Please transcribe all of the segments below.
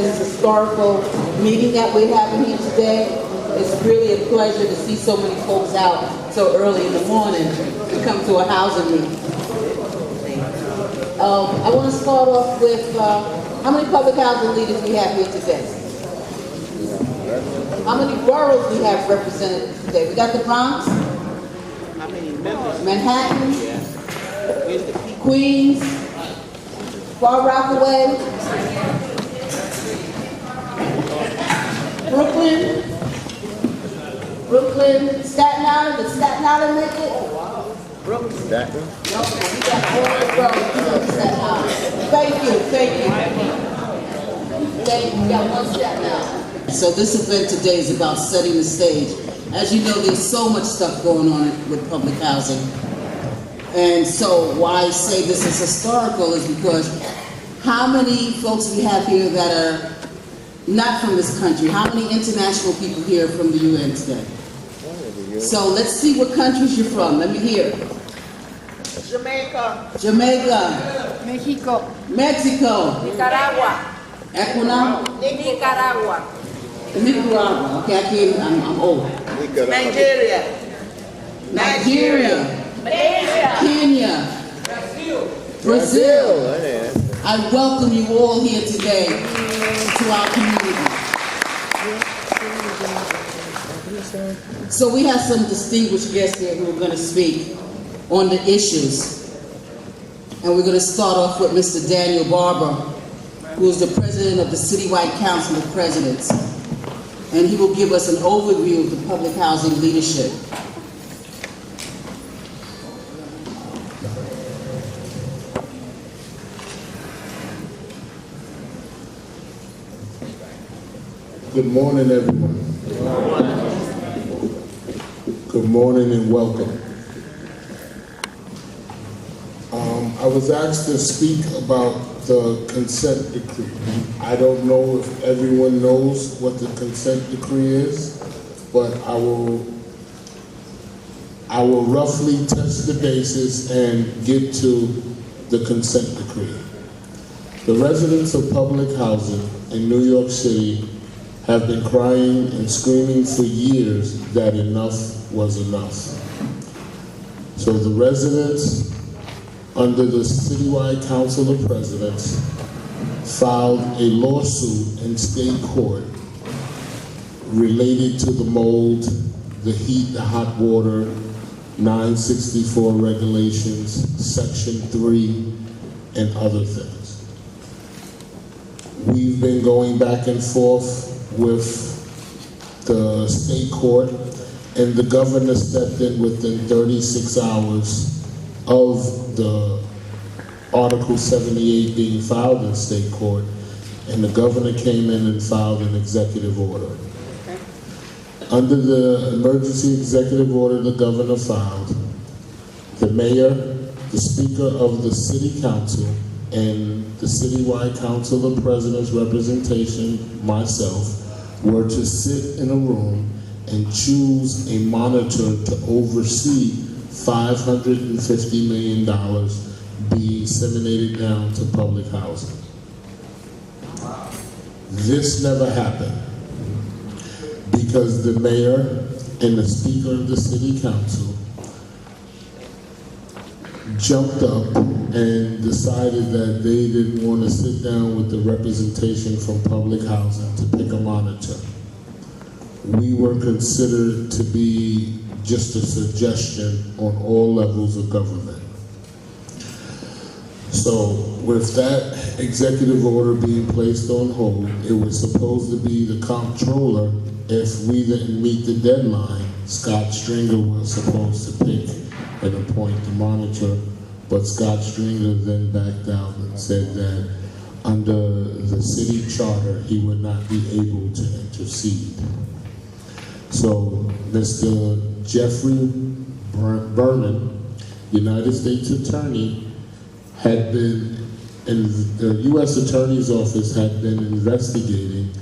this historical meeting that we're having here today. It's really a pleasure to see so many folks out so early in the morning to come to a housing meeting. I want to start off with how many public housing leaders we have here today? How many boroughs we have represented today? We got the Bronx, How many members? Manhattan, Yeah. Where's the people? Queens, Far Rockaway, Brooklyn, Staten Island. Did Staten Island make it? That one? No, we got all the boroughs in Staten Island. Thank you. We got one Staten Island. So this event today is about setting the stage. As you know, there's so much stuff going on with public housing. And so why I say this is historical is because how many folks we have here that are not from this country? How many international people here from the UN today? So let's see what countries you're from. Let me hear. Jamaica. Jamaica, México, Mexico, Nicaragua, Ecuador, Nicaragua, Nicaragua. Okay, I'm old. Nigeria. Nigeria, Malaysia, Kenya, Brazil. Yeah. I welcome you all here today to our community. So we have some distinguished guests here who are going to speak on the issues. And we're going to start off with Mr. Daniel Barber, who is the president of the Citywide Council of Presidents. And he will give us an overview of the public housing leadership. Good morning, everyone. Good morning and welcome. I was asked to speak about the consent decree. I don't know if everyone knows what the consent decree is, but I will roughly test the basis and get to the consent decree. The residents of public housing in New York City have been crying and screaming for years that enough was enough. So the residents, under the Citywide Council of Presidents, filed a lawsuit in state court related to the mold, the heat, the hot water, 964 regulations, Section 3, and other things. We've been going back and forth with the state court, and the governor stepped in within 36 hours of the Article 78 being filed in state court, and the governor came in and filed an executive order. Under the emergency executive order the governor filed, the mayor, the speaker of the city council, and the Citywide Council of Presidents representation, myself, were to sit in a room and choose a monitor to oversee $550 million being disseminated down to public housing. This never happened because the mayor and the speaker of the city council jumped up and decided that they didn't want to sit down with the representation from public housing to pick a monitor. We were considered to be just a suggestion on all levels of government. So with that executive order being placed on hold, it was supposed to be the comptroller. If we didn't meet the deadline, Scott Stringer was supposed to pick and appoint the monitor, but Scott Stringer then backed out and said that under the city charter, he would not be able to intercede. So Mr. Jeffrey Berman, United States Attorney, had been, and the U.S. Attorney's Office had been investigating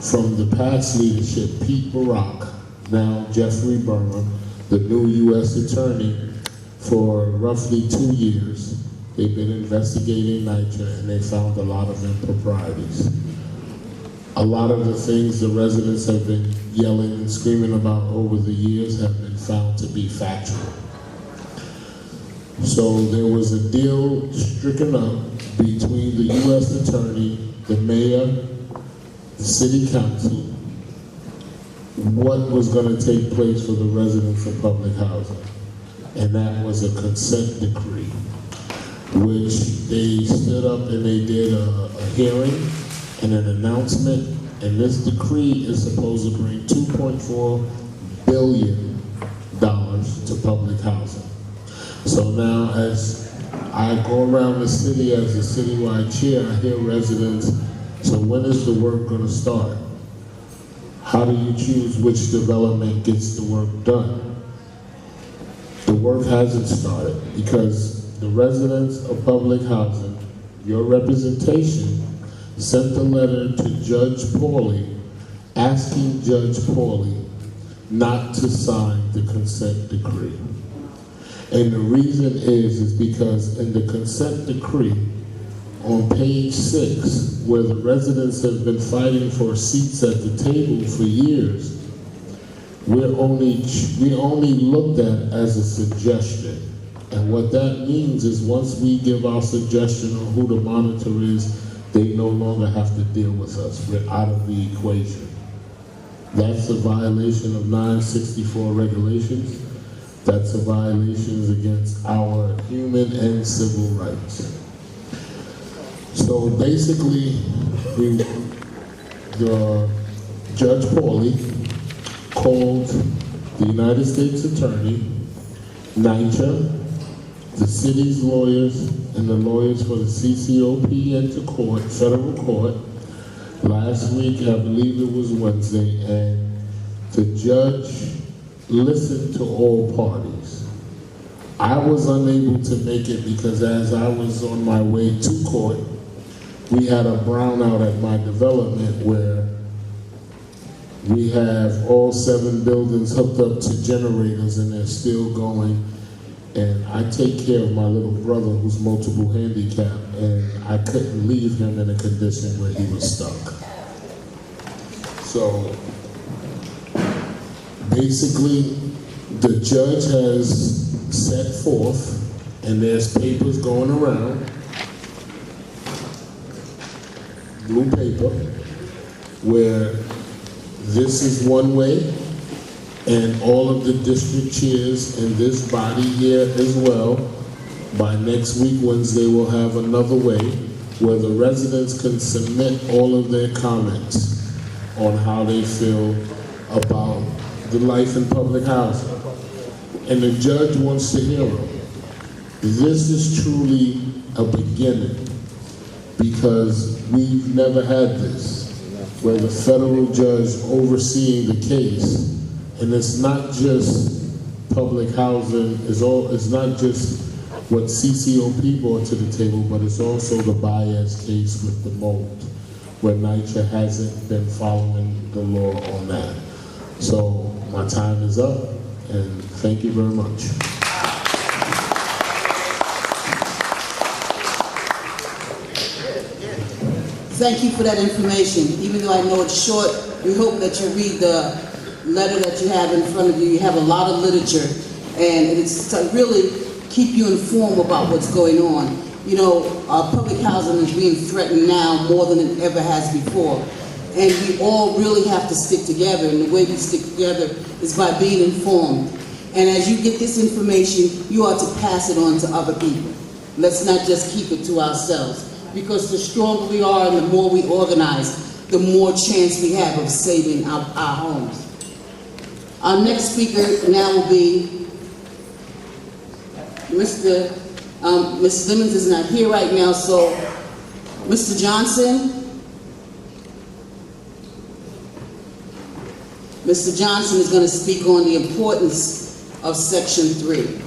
from the past leadership, Pete Barack, now Jeffrey Berman, the new U.S. Attorney, for roughly 2 years, They've been investigating NYCHA and they found a lot of improprieties. A lot of the things the residents have been yelling and screaming about over the years have been found to be factual. So there was a deal stricken up between the U.S. Attorney, the Mayor, the City Council, what was going to take place for the residents of public housing. And that was a consent decree, which they stood up and they did a hearing and an announcement, and this decree is supposed to bring $2.4 billion to public housing. So now as I go around the city as a citywide chair, I hear residents, so when is the work going to start? How do you choose which development gets the work done? The work hasn't started because the residents of public housing, your representation, sent a letter to Judge Pauly asking Judge Pauly not to sign the consent decree. And the reason is because in the consent decree, on page 6, where the residents have been fighting for seats at the table for years, we only looked at as a suggestion. And what that means is once we give our suggestion on who the monitor is, they no longer have to deal with us. We're out of the equation. That's a violation of 964 regulations. That's a violation against our human and civil rights. So basically, Judge Pauly called the United States Attorney, NYCHA, the city's lawyers, and the lawyers for the CCOP into court, federal court, last week, I believe it was Wednesday, and the judge listened to all parties. I was unable to make it because as I was on my way to court, we had a brownout at my development where we have all 7 buildings hooked up to generators and they're still going. And I take care of my little brother who's multiple handicapped, and I couldn't leave him in a condition where he was stuck. So basically, the judge has set forth, and there's papers going around, blue paper, where this is one way, and all of the district chairs in this body here as well, by next week, Wednesday, we'll have another way where the residents can submit all of their comments on how they feel about the life in public housing. And the judge wants to hear them. This is truly a beginning because we've never had this, where the federal judge overseeing the case. And it's not just public housing, it's not just what CCOP brought to the table, but it's also the Baez case with the mold, where NYCHA hasn't been following the law on that. So my time is up, and thank you very much. Thank you for that information. Even though I know it's short, we hope that you read the letter that you have in front of you. You have a lot of literature, and it's to really keep you informed about what's going on. You know, public housing is being threatened now more than it ever has before. And we all really have to stick together, and the way we stick together is by being informed. And as you get this information, you ought to pass it on to other people. Let's not just keep it to ourselves, because the stronger we are and the more we organize, the more chance we have of saving our homes. Our next speaker now will be Mr. Ms. Simmons is not here right now, so Mr. Johnson. Mr. Johnson is going to speak on the importance of Section 3.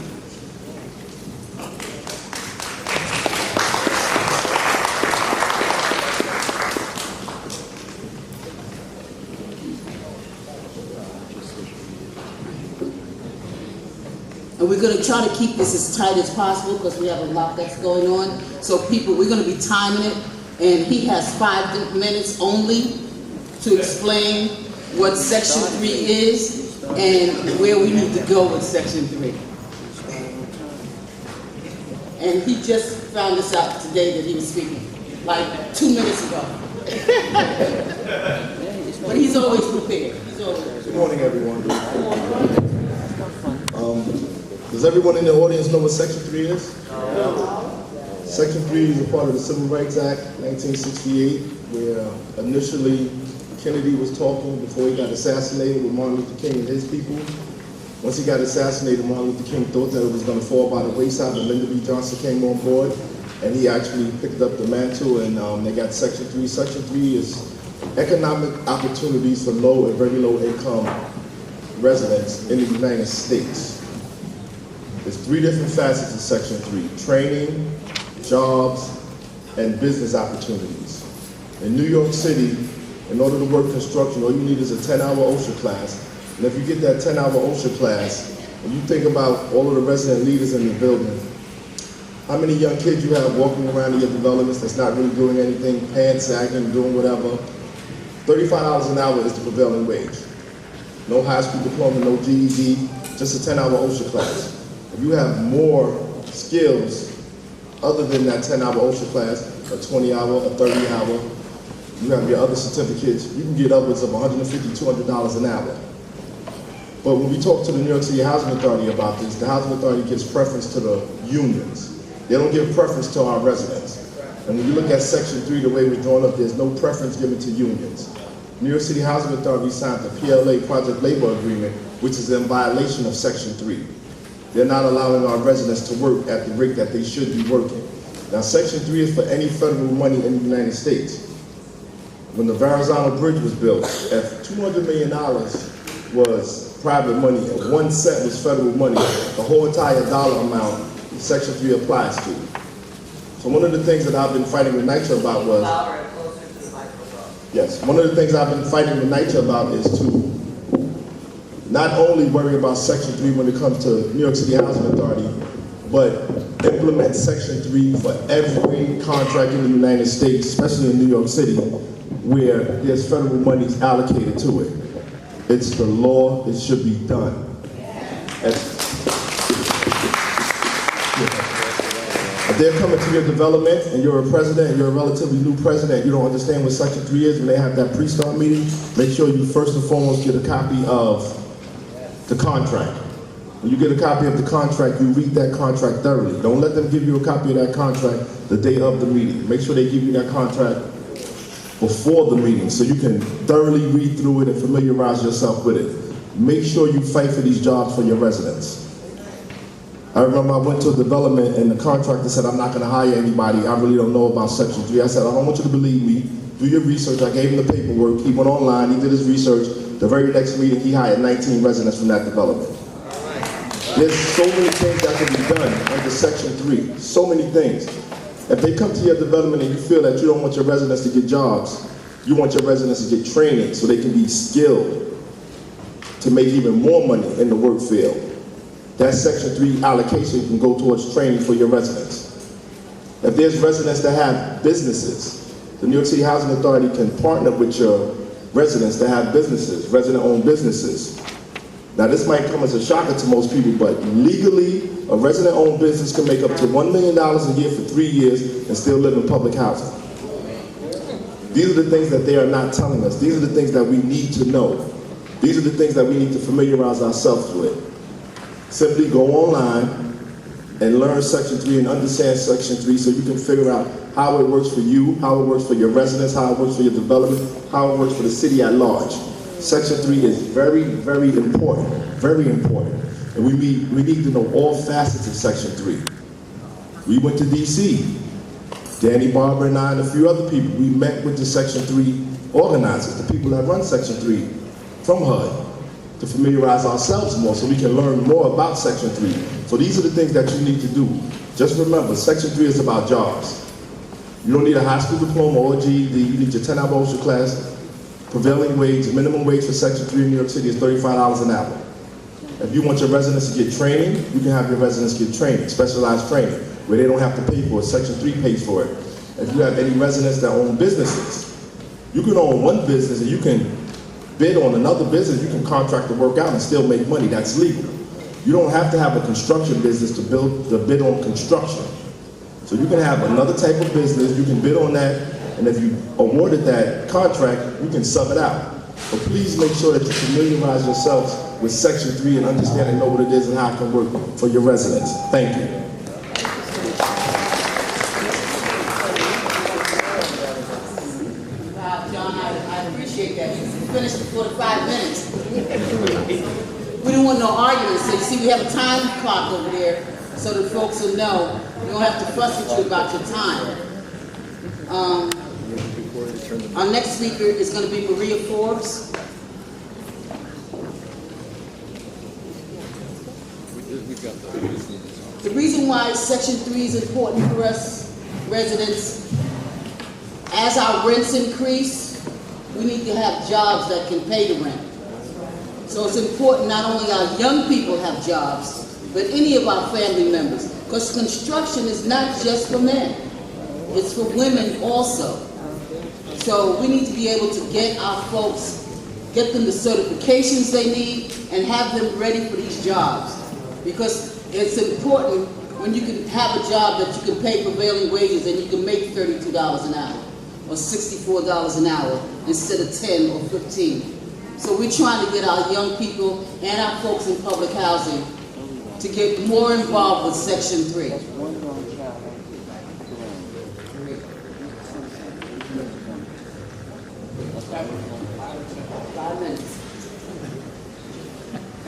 And we're We're gonna try to keep this as tight as possible because we have a lot that's going on. So people, we're gonna be timing it, and he has 5 minutes only to explain what Section 3 is and where we need to go with Section 3. And he just found this out today that he was speaking, like 2 minutes ago. But he's always prepared. He's always prepared. Good morning, everyone. Does everyone in the audience know what Section 3 is? Section 3 is a part of the Civil Rights Act, 1968, where initially Kennedy was talking before he got assassinated with Martin Luther King and his people. Once he got assassinated, Martin Luther King thought that it was going to fall by the wayside, but Lyndon B. Johnson came on board, and he actually picked up the mantle, and they got Section 3. Section 3 is economic opportunities for low and very low income residents in the United States. There's 3 different facets of Section 3: training, jobs, and business opportunities. In New York City, in order to work construction, all you need is a 10-hour OSHA class. And if you get that 10-hour OSHA class, and you think about all of the resident leaders in the building, how many young kids you have walking around in your developments that's not really doing anything, pants sagging, doing whatever. $35 an hour is the prevailing wage. No high school diploma, no GED, just a 10-hour OSHA class. If you have more skills other than that 10-hour OSHA class, a 20-hour, a 30-hour, you have your other certificates, you can get upwards of $150, $200 an hour. But when we talk to the New York City Housing Authority about this, the Housing Authority gives preference to the unions. They don't give preference to our residents. And when you look at Section 3, the way it was drawn up, there's no preference given to unions. New York City Housing Authority signed the PLA Project Labor Agreement, which is in violation of Section 3. They're not allowing our residents to work at the rate that they should be working. Now, Section 3 is for any federal money in the United States. When the Verrazano Bridge was built, if $200 million was private money and 1 cent was federal money, the whole entire dollar amount Section 3 applies to. So one of the things that I've been fighting with NYCHA about was, yes, one of the things I've been fighting with NYCHA about is to not only worry about Section 3 when it comes to New York City Housing Authority, but implement Section 3 for every contract in the United States, especially in New York City, where there's federal monies allocated to it. It's the law, it should be done. If they're coming to your development and you're a president and you're a relatively new president, you don't understand what Section 3 is, when they have that pre-start meeting, make sure you first and foremost get a copy of the contract. When you get a copy of the contract, you read that contract thoroughly. Don't let them give you a copy of that contract the day of the meeting. Make sure they give you that contract before the meeting so you can thoroughly read through it and familiarize yourself with it. Make sure you fight for these jobs for your residents. I remember I went to a development and the contractor said, I'm not going to hire anybody. I really don't know about Section 3. I said, I don't want you to believe me. Do your research. I gave him the paperwork. He went online. He did his research. The very next meeting, he hired 19 residents from that development. There's so many things that can be done under Section 3. So many things. If they come to your development and you feel that you don't want your residents to get jobs, you want your residents to get training so they can be skilled to make even more money in the work field. That Section 3 allocation can go towards training for your residents. If there's residents that have businesses, the New York City Housing Authority can partner with your residents that have businesses, resident-owned businesses. Now, this might come as a shocker to most people, but legally, a resident-owned business can make up to $1 million a year for 3 years and still live in public housing. These are the things that they are not telling us. These are the things that we need to know. These are the things that we need to familiarize ourselves with. Simply go online and learn Section 3 and understand Section 3 so you can figure out how it works for you, how it works for your residents, how it works for your development, how it works for the city at large. Section 3 is very, very important, and we need to know all facets of Section 3. We went to DC. Danny Barber and I and a few other people, we met with the Section 3 organizers, the people that run Section 3 from HUD, to familiarize ourselves more so we can learn more about Section 3. So these are the things that you need to do. Just remember, Section 3 is about jobs. You don't need a high school diploma or GED, you need your 10-hour OSHA class. Prevailing wage, minimum wage for Section 3 in New York City is $35 an hour. If you want your residents to get training, you can have your residents get training, specialized training, where they don't have to pay for it. Section 3 pays for it. If you have any residents that own businesses, you can own one business and you can bid on another business, you can contract the work out and still make money. That's legal. You don't have to have a construction business to bid on construction. So you can have another type of business, you can bid on that, and if you awarded that contract, you can sub it out. But please make sure that you familiarize yourselves with Section 3 and understand and know what it is and how it can work for your residents. Thank you. Wow, John, I appreciate that. You finished before the 5 minutes. We don't want no arguments, so you see we have a time clock over there so that folks will know. We don't have to fuss with you about your time. Our next speaker is going to be Maria Forbes. The reason why Section 3 is important for us residents, as our rents increase, we need to have jobs that can pay the rent. So it's important not only our young people have jobs, but any of our family members. Because construction is not just for men, it's for women also. So we need to be able to get our folks, get them the certifications they need, and have them ready for these jobs. Because it's important when you can have a job that you can pay prevailing wages and you can make $32 an hour or $64 an hour instead of 10 or 15. So we're trying to get our young people and our folks in public housing to get more involved with Section 3. 5 minutes.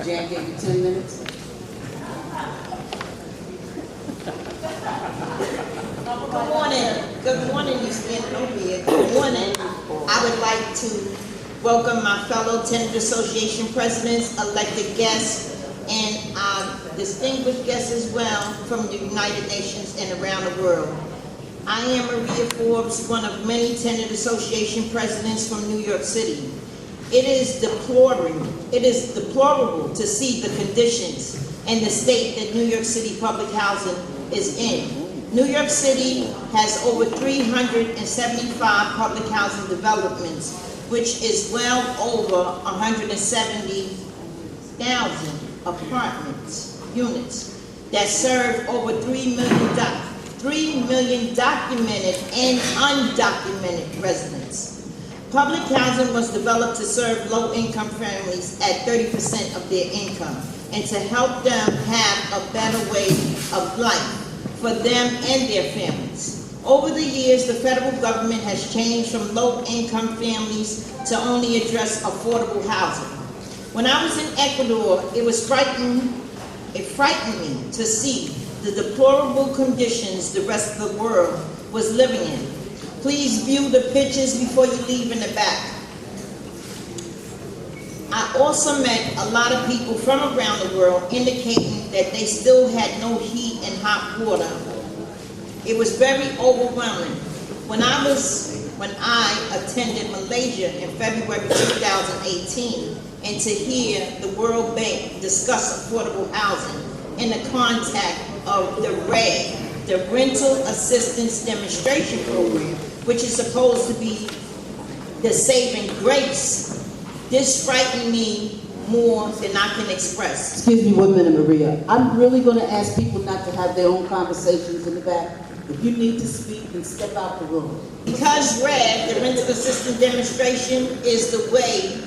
Jan gave you 10 minutes. Good morning. Good morning, you standing over here. Good morning. I would like to welcome my fellow Tenant Association presidents, elected guests, and our distinguished guests as well from the United Nations and around the world. I am Maria Forbes, one of many Tenant Association presidents from New York City. It is deplorable to see the conditions and the state that New York City public housing is in. New York City has over 375 public housing developments, which is well over 170,000 apartments, units, that serve over 3 million documented and undocumented residents. Public housing was developed to serve low-income families at 30% of their income and to help them have a better way of life for them and their families. Over the years, the federal government has changed from low-income families to only address affordable housing. When I was in Ecuador, it frightened me to see the deplorable conditions the rest of the world was living in. Please view the pictures before you leave in the back. I also met a lot of people from around the world indicating that they still had no heat and hot water. It was very overwhelming. When I attended Malaysia in February 2018, and to hear the World Bank discuss affordable housing in the context of the RAD, the Rental Assistance Demonstration Program, which is supposed to be the saving grace, this frightened me more than I can express. Excuse me 1 minute, Maria. I'm really going to ask people not to have their own conversations in the back. If you need to speak, then step out the room. Because RAD, the Rental Assistance Demonstration, is the way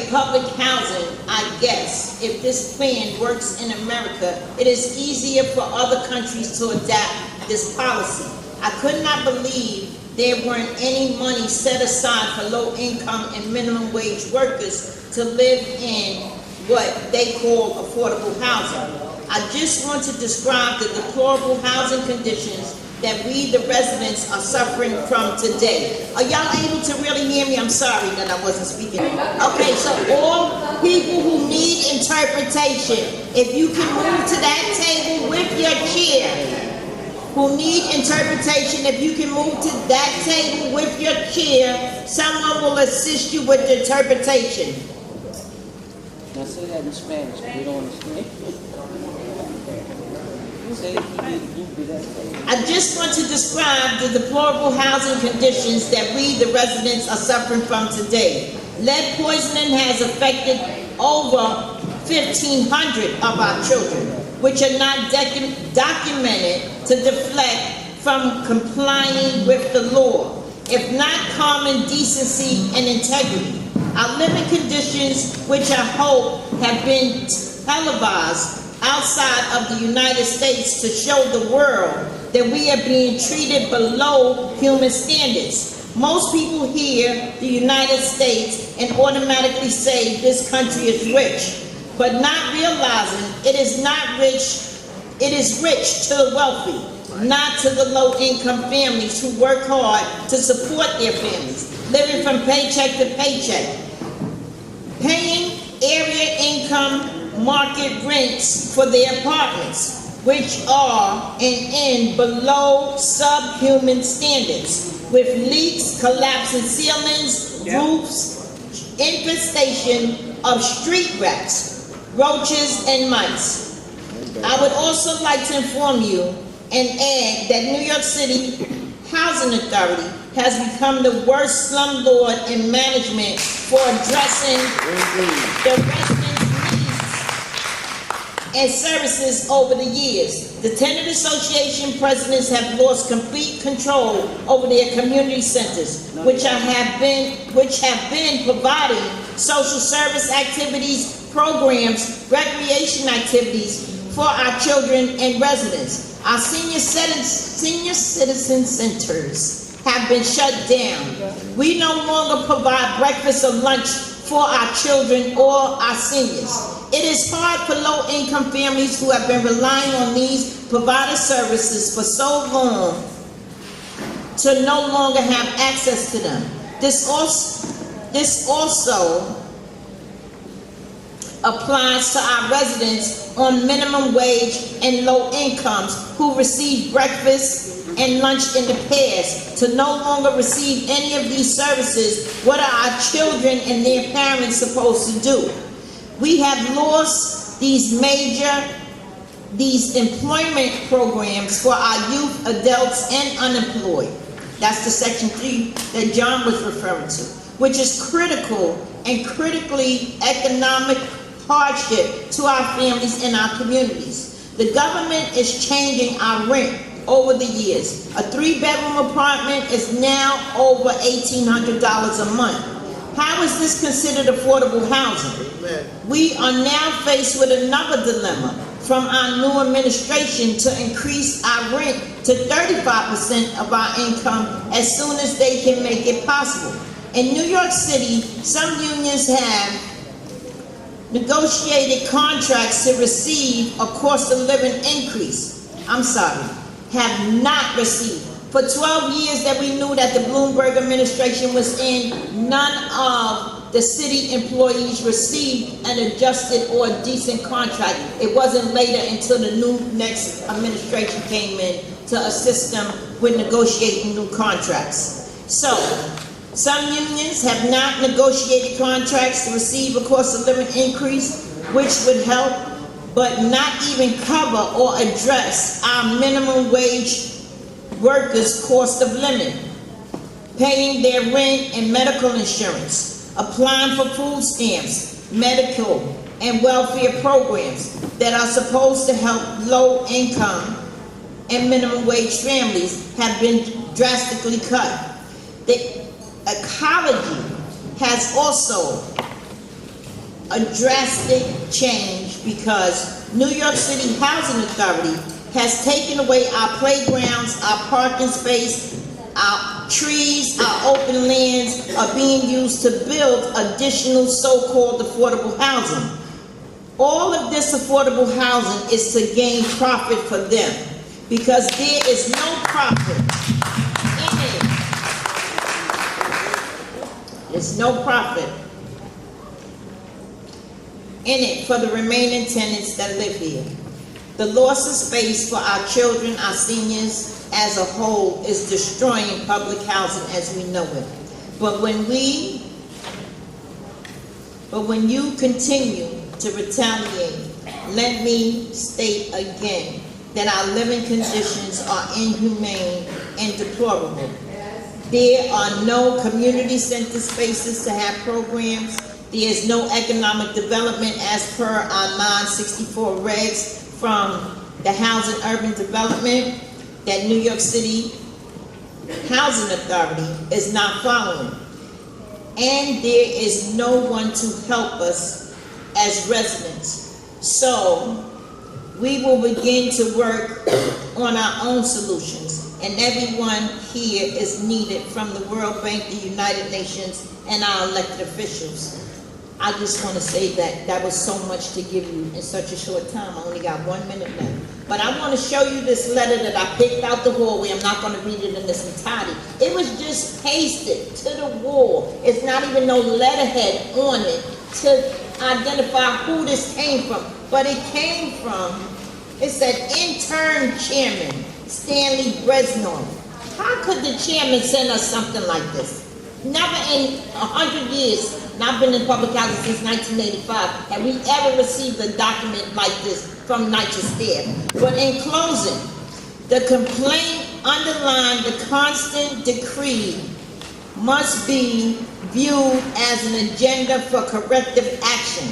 public housing, I guess, if this plan works in America, it is easier for other countries to adapt this policy. I could not believe there weren't any money set aside for low-income and minimum wage workers to live in what they call affordable housing. I just want to describe the deplorable housing conditions that we, the residents, are suffering from today. Are y'all able to really hear me? I'm sorry that I wasn't speaking. Okay, so all people who need interpretation, if you can move to that table with your chair. who need interpretation, if you can move to that table with your chair, someone will assist you with the interpretation. Now say that in Spanish, we don't understand. Say it in that. I just want to describe the deplorable housing conditions that we, the residents, are suffering from today. Lead poisoning has affected over 1,500 of our children, which are not documented to deflect from complying with the law, if not common decency and integrity. Our living conditions, which I hope have been televised outside of the United States to show the world that we are being treated below human standards. Most people hear the United States and automatically say this country is rich, but not realizing it is not rich, it is rich to the wealthy, not to the low-income families who work hard to support their families, living from paycheck to paycheck, paying area income market rents for their apartments, which are in below subhuman standards, with leaks, collapsing ceilings, roofs, infestation of street rats, roaches, and mice. I would also like to inform you and add that New York City Housing Authority has become the worst slumlord in management for addressing the residents' and services over the years. The tenant association presidents have lost complete control over their community centers, which have been providing social service activities, programs, recreation activities for our children and residents. Our senior citizen centers have been shut down. We no longer provide breakfast or lunch for our children or our seniors. It is hard for low-income families who have been relying on these provided services for so long to no longer have access to them. This also applies to our residents on minimum wage and low incomes who receive breakfast and lunch in the past. To no longer receive any of these services, what are our children and their parents supposed to do? We have lost these employment programs for our youth, adults, and unemployed. That's the Section 3 that John was referring to, which is critical and critically economic hardship to our families and our communities. The government is changing our rent over the years. A 3-bedroom apartment is now over $1,800 a month. How is this considered affordable housing? We are now faced with another dilemma from our new administration to increase our rent to 35% of our income as soon as they can make it possible. In New York City, some unions have negotiated contracts to receive a cost of living increase. Have not received. For 12 years that we knew that the Bloomberg administration was in, none of the city employees received an adjusted or a decent contract. It wasn't later until the next administration came in to assist them with negotiating new contracts. So, some unions have not negotiated contracts to receive a cost of living increase, which would help, but not even cover or address our minimum wage workers' cost of living, paying their rent and medical insurance, applying for food stamps, medical, and welfare programs that are supposed to help low-income and minimum wage families have been drastically cut. The ecology has also a drastic change because New York City Housing Authority has taken away our playgrounds, our parking space, our trees, our open lands are being used to build additional so-called affordable housing. All of this affordable housing is to gain profit for them because there is no profit in it. There's no profit in it for the remaining tenants that live here. The loss of space for our children, our seniors as a whole is destroying public housing as we know it. But when you continue to retaliate, let me state again that our living conditions are inhumane and deplorable. There are no community center spaces to have programs. There is no economic development as per our 964 regs from the Housing Urban Development that New York City Housing Authority is not following. And there is no one to help us as residents. So we will begin to work on our own solutions, and everyone here is needed, from the World Bank, the United Nations, and our elected officials. I just want to say that was so much to give you in such a short time. I only got 1 minute left. But I want to show you this letter that I picked out the hallway. I'm not going to read it in its entirety. It was just pasted to the wall. It's not even no letterhead on it to identify who this came from. But it came from, it said, intern chairman, Stanley Bresnon. How could the chairman send us something like this? Never in 100 years, and I've been in public housing since 1985, have we ever received a document like this from NYCHA staff. But in closing, the complaint underlined the constant decree must be viewed as an agenda for corrective action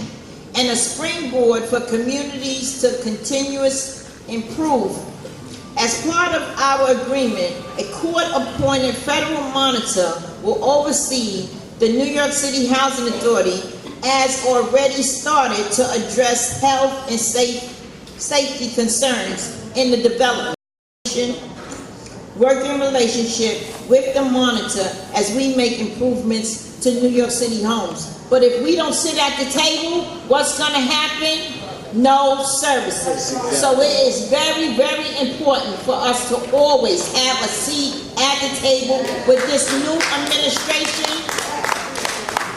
and a springboard for communities to continuous improve. As part of our agreement, a court-appointed federal monitor will oversee the New York City Housing Authority, as already started to address health and safety concerns in the development. Working relationship with the monitor as we make improvements to New York City homes. But if we don't sit at the table, what's going to happen? No services. So it is very, very important for us to always have a seat at the table with this new administration,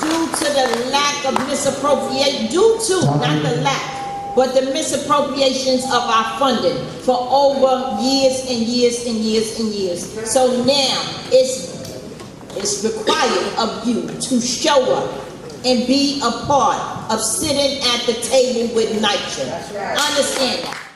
due to the lack of misappropriation, not the lack, but the misappropriations of our funding for over years and years and years and years. So now it's required of you to show up and be a part of sitting at the table with NYCHA. Understand that.